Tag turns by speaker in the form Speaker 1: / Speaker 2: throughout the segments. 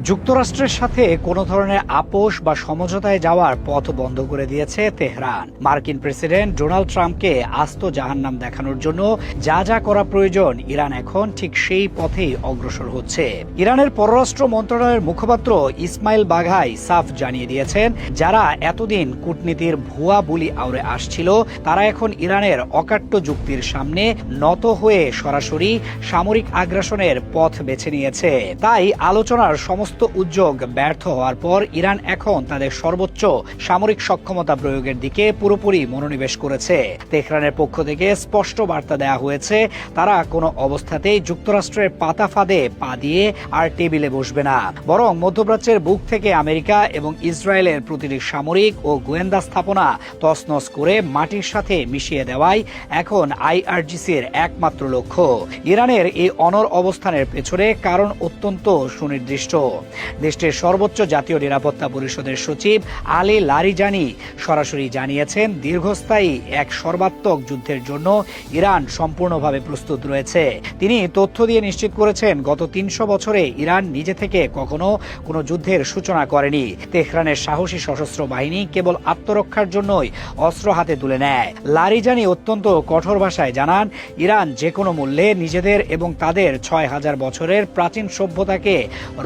Speaker 1: যুক্তরাষ্ট্রের সাথে কোনো ধরনের আপোষ বা সমঝোতায় যাওয়ার পথ বন্ধ করে দিয়েছে তেহরান। মার্কিন প্রেসিডেন্ট ডোনাল্ড ট্রাম্পকে আস্ত জাহান্নাম দেখানোর জন্য যা যা করা প্রয়োজন ইরান এখন ঠিক সেই পথেই অগ্রসর হচ্ছে। ইরানের পররাষ্ট্র মন্ত্রণালয়ের মুখপাত্র ইসমাইল বাঘাই সাফ জানিয়ে দিয়েছেন, যারা এতদিন কূটনীতির ভুয়া বুলি আউড়ে আসছিল তারা এখন ইরানের অকাট্য যুক্তির সামনে নত হয়ে সরাসরি সামরিক আগ্রাসনের পথ বেছে নিয়েছে। তাই আলোচনার সমস্ত উদ্যোগ ব্যর্থ হওয়ার পর ইরান এখন তাদের সর্বোচ্চ সামরিক সক্ষমতা প্রয়োগের দিকে পুরোপুরি মনোনিবেশ করেছে। তেহরানের পক্ষ থেকে স্পষ্ট বার্তা দেওয়া হয়েছে, তারা কোনো অবস্থাতেই যুক্তরাষ্ট্রের পাতা ফাঁদে পা দিয়ে আর টেবিলে বসবে না, বরং মধ্যপ্রাচ্যের বুক থেকে আমেরিকা এবং ইসরায়েলের প্রতিটি সামরিক ও গোয়েন্দা স্থাপনা তছনছ করে মাটির সাথে মিশিয়ে দেওয়াই এখন আইআরজিসির একমাত্র লক্ষ্য। ইরানের এই অনড় অবস্থানের পেছনে কারণ অত্যন্ত সুনির্দিষ্ট। দেশটির সর্বোচ্চ জাতীয় নিরাপত্তা পরিষদের সচিব আলী লারিজানি সরাসরি জানিয়েছেন, দীর্ঘস্থায়ী এক সর্বাত্মক যুদ্ধের জন্য ইরান সম্পূর্ণভাবে প্রস্তুত রয়েছে। তিনি তথ্য দিয়ে নিশ্চিত করেছেন, গত 300 বছরে ইরান নিজে থেকে কখনো কোনো যুদ্ধের সূচনা করেনি। তেহরানের সাহসী সশস্ত্র বাহিনী কেবল আত্মরক্ষার জন্যই অস্ত্র হাতে তুলে নেয়। লারিজানি অত্যন্ত কঠোর ভাষায় জানান, ইরান যে কোনো মূল্যে নিজেদের এবং তাদের 6000 বছরের প্রাচীন সভ্যতাকে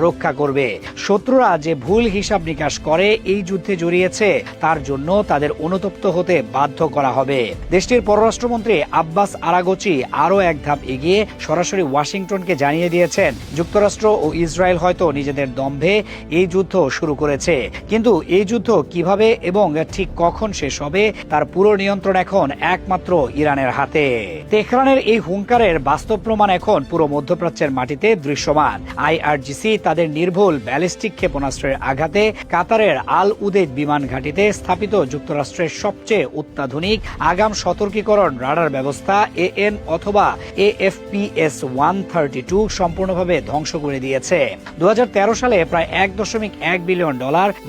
Speaker 1: রক্ষা করবে। শত্রুরা যে ভুল হিসাব নিকাশ করে এই যুদ্ধে জড়িয়েছে তার জন্য তাদের অনুতপ্ত হতে বাধ্য করা হবে। দেশটির পররাষ্ট্রমন্ত্রী আব্বাস আরাগচি আরও এক ধাপ এগিয়ে সরাসরি ওয়াশিংটনকে জানিয়ে দিয়েছেন, যুক্তরাষ্ট্র ও ইসরায়েল হয়তো নিজেদের দম্ভে এই যুদ্ধ শুরু করেছে, কিন্তু এই যুদ্ধ কিভাবে এবং ঠিক কখন শেষ হবে তার পুরো নিয়ন্ত্রণ এখন একমাত্র ইরানের হাতে। তেহরানের এই হুঙ্কারের বাস্তব প্রমাণ এখন পুরো মধ্যপ্রাচ্যের মাটিতে দৃশ্যমান। আইআরজিসি তাদের নির্ভুল ব্যালিস্টিক ক্ষেপণাস্ত্রের আঘাতে কাতারের আল উদেদ বিমান ঘাঁটিতে স্থাপিত যুক্তরাষ্ট্রের সবচেয়ে অত্যাধুনিক আগাম সতর্কীকরণ রাডার ব্যবস্থা এএন অথবা AFPS-132 সম্পূর্ণভাবে ধ্বংস করে দিয়েছে। 2013 সালে প্রায় $1.1 বিলিয়ন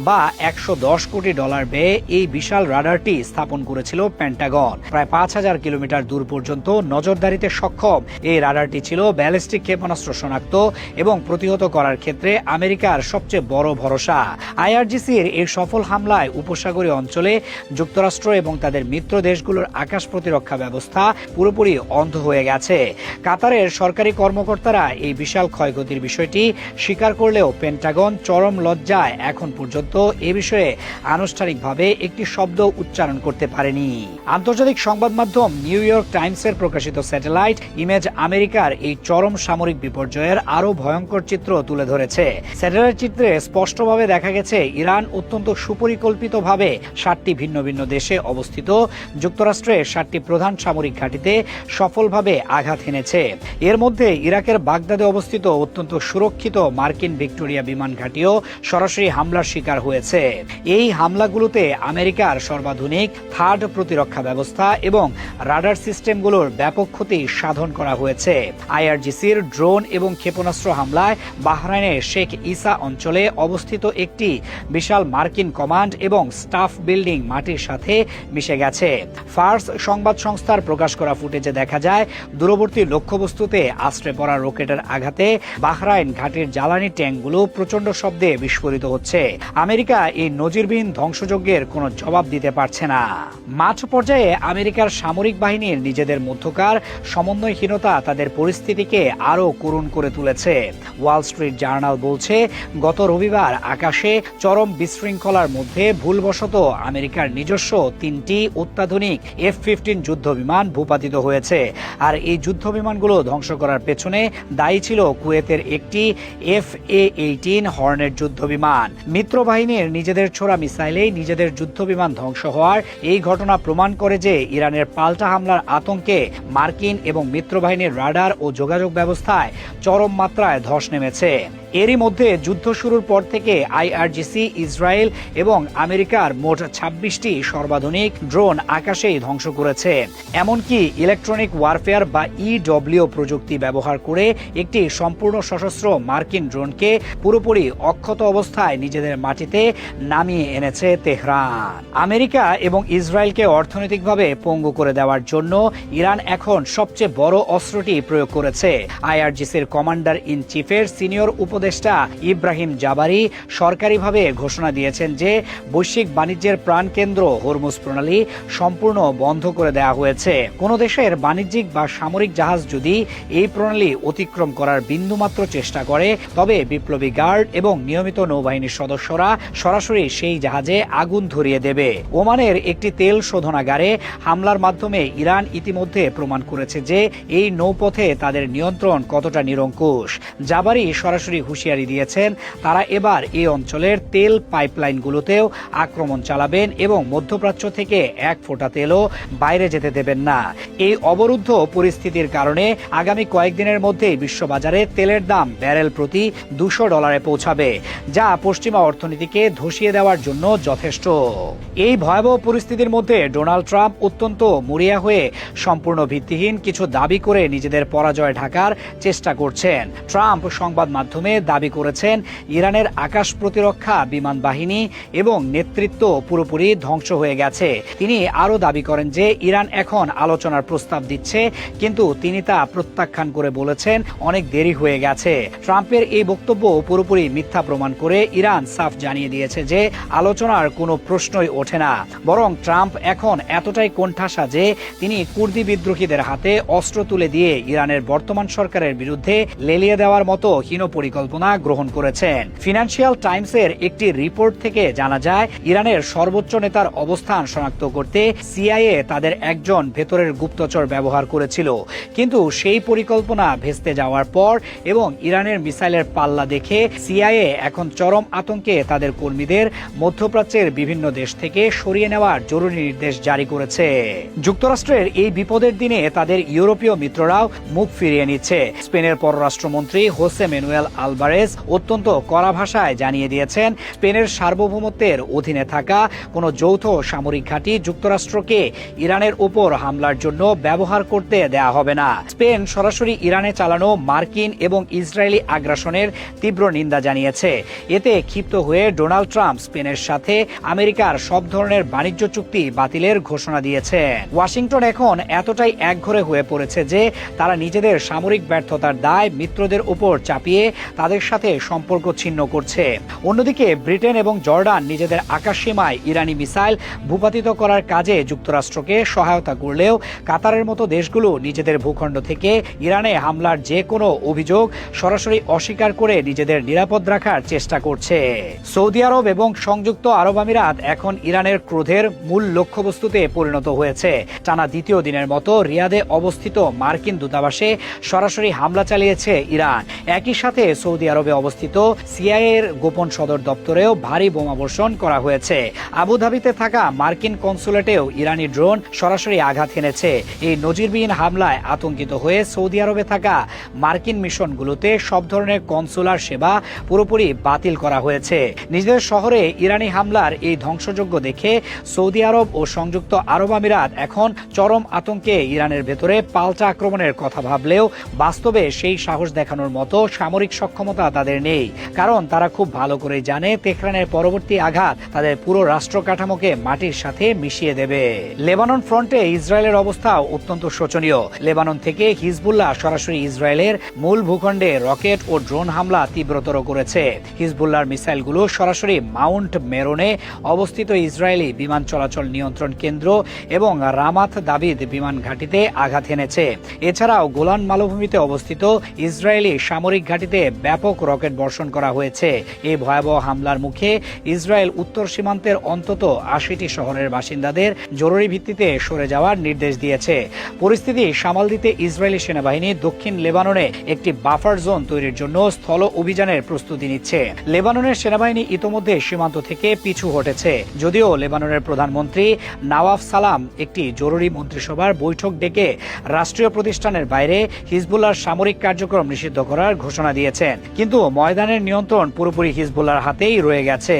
Speaker 1: বা $110 কোটি ব্যয়ে এই বিশাল রাডারটি স্থাপন করেছিল পেন্টাগন। প্রায় 5000 কিলোমিটার দূর পর্যন্ত নজরদারিতে সক্ষম এই রাডারটি ছিল ব্যালিস্টিক ক্ষেপণাস্ত্র শনাক্ত এবং প্রতিহত করার ক্ষেত্রে আমেরিকার সবচেয়ে বড় ভরসা। আইআরজিসির এই সফল হামলায় উপসাগরীয় অঞ্চলে যুক্তরাষ্ট্র এবং তাদের মিত্র দেশগুলোর আকাশ প্রতিরক্ষা ব্যবস্থা পুরোপুরি অন্ধ হয়ে গেছে। কাতারের সরকারি কর্মকর্তারা এই বিশাল ক্ষয়ক্ষতির বিষয়টি স্বীকার করলেও পেন্টাগন চরম লজ্জায় এখন পর্যন্ত এ বিষয়ে আনুষ্ঠানিকভাবে একটি শব্দ উচ্চারণ করতে পারেনি। আন্তর্জাতিক সংবাদ মাধ্যম নিউ ইয়র্ক টাইমসের প্রকাশিত স্যাটেলাইট ইমেজ আমেরিকার এই চরম সামরিক বিপর্যয়ের আরও ভয়ঙ্কর চিত্র তুলে ধরেছে। স্যাটেলাইট চিত্রে স্পষ্টভাবে দেখা গেছে, ইরান অত্যন্ত সুপরিকল্পিতভাবে 7টি ভিন্ন ভিন্ন দেশে অবস্থিত যুক্তরাষ্ট্রের 7টি প্রধান সামরিক ঘাঁটিতে সফলভাবে আঘাত হেনেছে। এর মধ্যে ইরাকের বাগদাদে অবস্থিত অত্যন্ত সুরক্ষিত মার্কিন ভিক্টোরিয়া বিমান ঘাঁটিও সরাসরি হামলার শিকার হয়েছে। এই হামলাগুলোতে আমেরিকার সর্বাধুনিক থার্ড প্রতিরক্ষা ব্যবস্থা এবং রাডার সিস্টেমগুলোর ব্যাপক ক্ষতি সাধন করা হয়েছে। আইআরজিসির ড্রোন এবং ক্ষেপণাস্ত্র হামলায় বাহরাইনের শেখ ইসা অঞ্চলে অবস্থিত একটি বিশাল মার্কিন কমান্ড এবং স্টাফ বিল্ডিং মাটির সাথে মিশে গেছে। ফার্স সংবাদ সংস্থার প্রকাশ করা ফুটেজে দেখা যায়, দূরবর্তী লক্ষ্যবস্তুতে আশ্রয় পড়া রকেটের আঘাতে বাহরাইন ঘাটির জ্বালানি ট্যাঙ্কগুলো প্রচণ্ড শব্দে বিস্ফোরিত হচ্ছে। আমেরিকা এই নজিরবিহীন ধ্বংসযজ্ঞের কোনো জবাব দিতে পারছে না। মাঠ পর্যায়ে আমেরিকার সামরিক বাহিনীর নিজেদের মধ্যকার সমন্বয়হীনতা তাদের পরিস্থিতিকে আরও করুণ করে তুলেছে। ওয়াল স্ট্রিট জার্নাল বলছে, গত রবিবার আকাশে চরম বিশৃঙ্খলার মধ্যে ভুলবশত আমেরিকার নিজস্ব 3টি অত্যাধুনিক F-15 যুদ্ধ বিমান ভূপাতিত হয়েছে। আর এই যুদ্ধ বিমানগুলো ধ্বংস করার পেছনে দায়ী ছিল কুয়েতের একটি FA-18 হর্নেট যুদ্ধ বিমান। মিত্র বাহিনীর নিজেদের ছোড়া মিসাইলেই নিজেদের যুদ্ধ বিমান ধ্বংস হওয়ার এই ঘটনা প্রমাণ করে যে ইরানের পাল্টা হামলার আতঙ্কে মার্কিন এবং মিত্র বাহিনীর রাডার ও যোগাযোগ ব্যবস্থায় চরম মাত্রায় ধস নেমেছে। এরই মধ্যে যুদ্ধ শুরুর পর থেকে আইআরজিসি ইসরায়েল এবং আমেরিকার মোট 26টি সর্বাধুনিক ড্রোন আকাশেই ধ্বংস করেছে। এমনকি ইলেকট্রনিক ওয়ারফেয়ার বা EW প্রযুক্তি ব্যবহার করে একটি সম্পূর্ণ সশস্ত্র মার্কিন ড্রোনকে পুরোপুরি অক্ষত অবস্থায় নিজেদের মাটিতে নামিয়ে এনেছে তেহরান। আমেরিকা এবং ইসরায়েলকে অর্থনৈতিকভাবে পঙ্গু করে দেওয়ার জন্য ইরান এখন সবচেয়ে বড় অস্ত্রটি প্রয়োগ করেছে। আইআরজিসির কমান্ডার ইন চিফের সিনিয়র উপদেষ্টা ইব্রাহিম জাবারি সরকারিভাবে ঘোষণা দিয়েছেন যে বৈশ্বিক বাণিজ্যের প্রাণকেন্দ্র হরমুজ প্রণালী সম্পূর্ণ বন্ধ করে দেওয়া হয়েছে। কোনো দেশের বাণিজ্যিক বা সামরিক জাহাজ যদি এই প্রণালী অতিক্রম করার বিন্দুমাত্র চেষ্টা করে তবে বিপ্লবী গার্ড এবং নিয়মিত নৌবাহিনীর সদস্যরা সরাসরি সেই জাহাজে আগুন ধরিয়ে দেবে। ওমানের একটি তেল শোধনাগারে হামলার মাধ্যমে ইরান ইতিমধ্যে প্রমাণ করেছে যে এই নৌপথে তাদের নিয়ন্ত্রণ কতটা নিরঙ্কুশ। জাবারি সরাসরি হুঁশিয়ারি দিয়েছেন তারা এবার এই অঞ্চলের তেল পাইপলাইনগুলোতেও আক্রমণ চালাবেন এবং মধ্যপ্রাচ্য থেকে এক ফোঁটা তেলও বাইরে যেতে দেবেন না। এই অবরুদ্ধ পরিস্থিতির কারণে আগামী কয়েকদিনের মধ্যেই বিশ্ববাজারে তেলের দাম ব্যারেল প্রতি $200 পৌঁছাবে, যা পশ্চিমা অর্থনীতিকে ধসিয়ে দেওয়ার জন্য যথেষ্ট। এই ভয়াবহ পরিস্থিতির মধ্যে ডোনাল্ড ট্রাম্প অত্যন্ত মরিয়া হয়ে সম্পূর্ণ ভিত্তিহীন কিছু দাবি করে নিজেদের পরাজয় ঢাকার চেষ্টা করছেন। ট্রাম্প সংবাদ মাধ্যমে দাবি করেছেন ইরানের আকাশ প্রতিরক্ষা বিমান বাহিনী এবং নেতৃত্ব পুরোপুরি ধ্বংস হয়ে গেছে। তিনি আরও দাবি করেন যে ইরান এখন আলোচনার প্রস্তাব দিচ্ছে, কিন্তু তিনি তা প্রত্যাখ্যান করে বলেছেন অনেক দেরি হয়ে গেছে। ট্রাম্পের এই বক্তব্য পুরোপুরি মিথ্যা প্রমাণ করে ইরান সাফ জানিয়ে দিয়েছে যে আলোচনার কোনো প্রশ্নই ওঠে না। বরং ট্রাম্প এখন এতটাই কোণঠাসা যে তিনি কুর্দি বিদ্রোহীদের হাতে অস্ত্র তুলে দিয়ে ইরানের বর্তমান সরকারের বিরুদ্ধে লেলিয়ে দেওয়ার মতো হীন পরিকল্পনা গ্রহণ করেছেন। ফিনান্সিয়াল টাইমসের একটি রিপোর্ট থেকে জানা যায় ইরানের সর্বোচ্চ নেতার অবস্থান শনাক্ত করতে সিআইএ তাদের একজন ভেতরের গুপ্তচর ব্যবহার করেছিল, কিন্তু সেই পরিকল্পনা ভেস্তে যাওয়ার পর এবং ইরানের মিসাইলের পাল্লা দেখে সিআইএ এখন চরম আতঙ্কে তাদের কর্মীদের মধ্যপ্রাচ্যের বিভিন্ন দেশ থেকে সরিয়ে নেওয়ার জরুরি নির্দেশ জারি করেছে। যুক্তরাষ্ট্রের এই বিপদের দিনে তাদের ইউরোপীয় মিত্ররাও মুখ ফিরিয়ে নিচ্ছে। স্পেনের পররাষ্ট্রমন্ত্রী হোসে ম্যানুয়েল আলভারেজ অত্যন্ত কড়া ভাষায় জানিয়ে দিয়েছেন স্পেনের সার্বভৌমত্বের অধীনে থাকা কোনো যৌথ সামরিক ঘাঁটি যুক্তরাষ্ট্রকে ইরানের উপর হামলার জন্য ব্যবহার করতে দেয়া হবে না। স্পেন সরাসরি ইরানে চালানো মার্কিন এবং ইসরায়েলি আগ্রাসনের তীব্র নিন্দা জানিয়েছে। এতে ক্ষিপ্ত হয়ে ডোনাল্ড ট্রাম্প স্পেনের সাথে আমেরিকার সব ধরনের বাণিজ্য চুক্তি বাতিলের ঘোষণা দিয়েছেন। ওয়াশিংটন এখন এতটাই একঘরে হয়ে পড়েছে যে তারা নিজেদের সামরিক ব্যর্থতার দায় মিত্রদের উপর চাপিয়ে তাদের সাথে সম্পর্ক ছিন্ন করছে। অন্যদিকে ব্রিটেন এবং জর্ডান নিজেদের আকাশসীমায় ইরানি মিসাইল ভূপাতিত করার কাজে যুক্তরাষ্ট্রকে সহায়তা করলেও কাতারের মতো দেশগুলো নিজেদের ভূখণ্ড থেকে ইরানে হামলার যে কোনো অভিযোগ সরাসরি অস্বীকার করে নিজেদের নিরাপদ রাখার চেষ্টা করছে। সৌদি আরব এবং সংযুক্ত আরব আমিরাত এখন ইরানের ক্রোধের মূল লক্ষ্যবস্তুতে পরিণত হয়েছে। টানা দ্বিতীয় দিনের মতো রিয়াদে অবস্থিত মার্কিন দূতাবাসে সরাসরি হামলা চালিয়েছে ইরান। একই সাথে সৌদি আরবে অবস্থিত সিআইএর গোপন সদর দপ্তরেও ভারী বোমাবর্ষণ করা হয়েছে। আবুধাবিতে থাকা মার্কিন কনসুলেটেও ইরানি ড্রোন সরাসরি আঘাত হেনেছে। এই নজিরবিহীন হামলায় আতঙ্কিত হয়ে সৌদি আরবে থাকা মার্কিন মিশনগুলোতে সব ধরনের কনসুলার সেবা পুরোপুরি বাতিল করা হয়েছে। নিজেদের শহরে ইরানি হামলার এই ধ্বংসযজ্ঞ দেখে সৌদি আরব ও সংযুক্ত আরব আমিরাত এখন চরম আতঙ্কে ইরানের ভেতরে পাল্টা আক্রমণের কথা ভাবলেও বাস্তবে সেই সাহস দেখানোর মতো সামরিক সক্ষমতা তাদের নেই, কারণ তারা খুব ভালো করে জানে তেহরানের পরবর্তী আঘাত তাদের পুরো রাষ্ট্র কাঠামোকে মাটির সাথে মিশিয়ে দেবে। লেবানন ফ্রন্টে ইসরায়েলের অবস্থা অত্যন্ত শোচনীয়। লেবানন থেকে হিজবুল্লাহ সরাসরি ইসরায়েলের মূল ভূখণ্ডে রকেট ও ড্রোন হামলা তীব্রতর করেছে। হিজবুল্লাহর মিসাইলগুলো সরাসরি মাউন্ট মেরনে অবস্থিত ইসরায়েলি বিমান চলাচল নিয়ন্ত্রণ কেন্দ্র এবং রামাত দাবিদ বিমান ঘাঁটিতে আঘাত হেনেছে। এছাড়াও গোলান মালভূমিতে অবস্থিত ইসরায়েলি সামরিক ঘাঁটিতে ব্যাপক রকেট বর্ষণ করা হয়েছে। এই ভয়াবহ হামলার মুখে ইসরায়েল উত্তর সীমান্তের অন্তত ৮০টি শহরের বাসিন্দাদের জরুরি ভিত্তিতে সরে যাওয়ার নির্দেশ দিয়েছে। পরিস্থিতি সামাল দিতে ইসরায়েলি সেনাবাহিনী দক্ষিণ লেবাননে একটি বাফার জোন তৈরির জন্য স্থল অভিযানের প্রস্তুতি নিচ্ছে। লেবাননের সেনাবাহিনী ইতোমধ্যে সীমান্ত থেকে পিছু হটেছে। যদিও লেবাননের প্রধানমন্ত্রী নওয়াফ সালাম একটি জরুরি মন্ত্রিসভার বৈঠক ডেকে রাষ্ট্রীয় প্রতিষ্ঠানের বাইরে হিজবুল্লাহর সামরিক কার্যক্রম নিষিদ্ধ করার ঘোষণা দিয়েছেন, কিন্তু ময়দানের নিয়ন্ত্রণ পুরোপুরি হিজবুল্লাহর হাতেই রয়ে গেছে।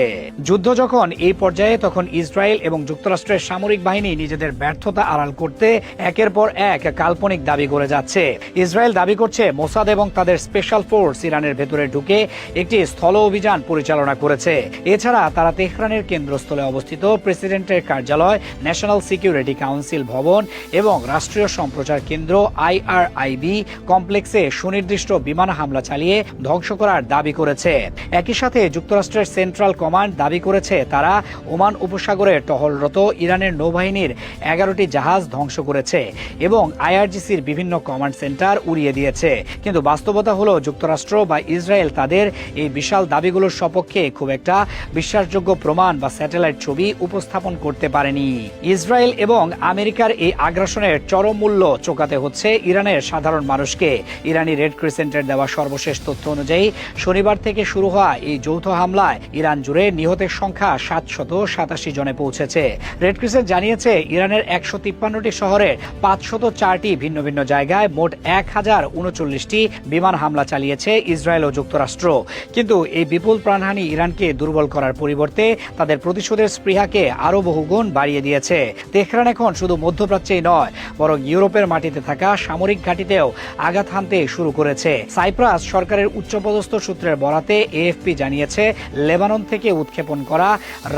Speaker 1: যুদ্ধ যখন এই পর্যায়ে, তখন ইসরায়েল এবং যুক্তরাষ্ট্রের সামরিক বাহিনী নিজেদের ব্যর্থতা আড়াল করতে একের পর এক কাল্পনিক দাবি করে যাচ্ছে। ইসরায়েল দাবি করছে মোসাদ এবং তাদের স্পেশাল ফোর্স ইরানের ভেতরে ঢুকে একটি স্থল অভিযান পরিচালনা করেছে। এছাড়া তারা তেহরানের কেন্দ্রস্থলে অবস্থিত প্রেসিডেন্টের কার্যালয়, ন্যাশনাল সিকিউরিটি কাউন্সিল ভবন এবং রাষ্ট্রীয় সম্প্রচার কেন্দ্র IRIB কমপ্লেক্সে সুনির্দিষ্ট বিমান হামলা চালিয়ে ধ্বংস করার দাবি করেছে। একই সাথে যুক্তরাষ্ট্রের সেন্ট্রাল কমান্ড দাবি করেছে তারা ওমান উপসাগরে টহলরত ইরানের নৌবাহিনীর 11টি জাহাজ ধ্বংস করেছে এবং আইআরজিসির বিভিন্ন কমান্ড সেন্টার উড়িয়ে দিয়েছে। কিন্তু বাস্তবতা হলো যুক্তরাষ্ট্র বা ইসরায়েল তাদের এই বিশাল দাবিগুলোর সপক্ষে খুব একটা বিশ্বাসযোগ্য প্রমাণ বা স্যাটেলাইট ছবি উপস্থাপন করতে পারেনি। ইসরায়েল এবং আমেরিকার এই আগ্রাসনের চরম মূল্য চোকাতে হচ্ছে ইরানের সাধারণ মানুষকে। ইরানি রেড ক্রিসেন্টের দেওয়া সর্বশেষ তথ্য অনুযায়ী শনিবার থেকে শুরু হওয়া এই যৌথ হামলায় ইরান জুড়ে নিহতের সংখ্যা 787 জনে পৌঁছেছে। রেড ক্রিসেন্ট জানিয়েছে ইরানের 153টি শহরে 504টি ভিন্ন ভিন্ন জায়গায় মোট 1039টি বিমান হামলা চালিয়েছে ইসরায়েল ও যুক্তরাষ্ট্র। কিন্তু এই বিপুল প্রাণহানি ইরানকে দুর্বল করার পরিবর্তে তাদের প্রতিশোধের স্পৃহাকে আরও বহুগুণ বাড়িয়ে দিয়েছে। তেহরান এখন শুধু মধ্যপ্রাচ্যেই নয়, বরং ইউরোপের মাটিতে থাকা সামরিক ঘাঁটিতেও আঘাত হানতে শুরু করেছে। সাইপ্রাস সরকারের উচ্চপদস্থ সূত্রের বরাতে এএফপি জানিয়েছে লেবানন থেকে উৎক্ষেপণ করা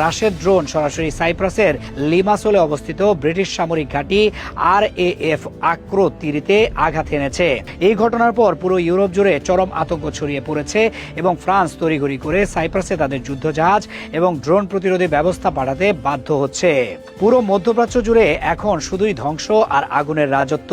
Speaker 1: রাশেদ ড্রোন সরাসরি সাইপ্রাসের লিমাসোলে অবস্থিত ব্রিটিশ সামরিক ঘাঁটি RAF আক্রো তিরিতে আঘাত এনেছে। এই ঘটনার পর পুরো ইউরোপ জুড়ে চরম আতঙ্ক ছড়িয়ে পড়েছে এবং ফ্রান্স তড়িঘড়ি করে সাইপ্রাসে তাদের যুদ্ধজাহাজ এবং ড্রোন প্রতিরোধী ব্যবস্থা পাঠাতে বাধ্য হচ্ছে। পুরো মধ্যপ্রাচ্য জুড়ে এখন শুধুই ধ্বংস আর আগুনের রাজত্ব।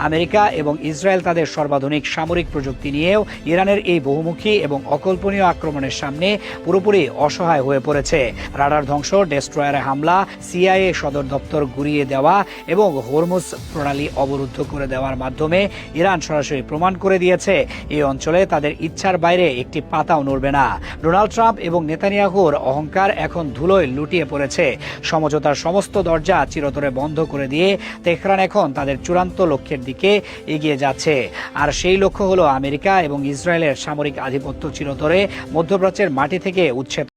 Speaker 1: আমেরিকা এবং ইসরায়েল তাদের সর্বাধুনিক সামরিক প্রযুক্তি নিয়েও ইরানের এই বহুমুখী এবং অকল্পনীয় আক্রমণের সামনে পুরোপুরি অসহায় হয়ে পড়েছে। রাডার ধ্বংস, ডেস্ট্রয়ারে হামলা, CIA সদর দপ্তর গুড়িয়ে দেওয়া এবং হরমুজ প্রণালী অবরুদ্ধ করে দেওয়ার মাধ্যমে ইরান সরাসরি প্রমাণ করে দিয়েছে এই অঞ্চলে তাদের ইচ্ছার বাইরে একটি পাতাও নড়বে না। ডোনাল্ড ট্রাম্প এবং নেতানিয়াহুর অহংকার এখন ধুলোয় লুটিয়ে পড়েছে। সমঝোতার সমস্ত দরজা চিরতরে বন্ধ করে দিয়ে তেহরান এখন তাদের চূড়ান্ত লক্ষ্যের দিকে এগিয়ে যাচ্ছে। আর সেই লক্ষ্য হলো আমেরিকা এবং ইসরায়েলের সামরিক আধিপত্য চিরতরে মধ্যপ্রাচ্যের মাটি থেকে উচ্ছেদ।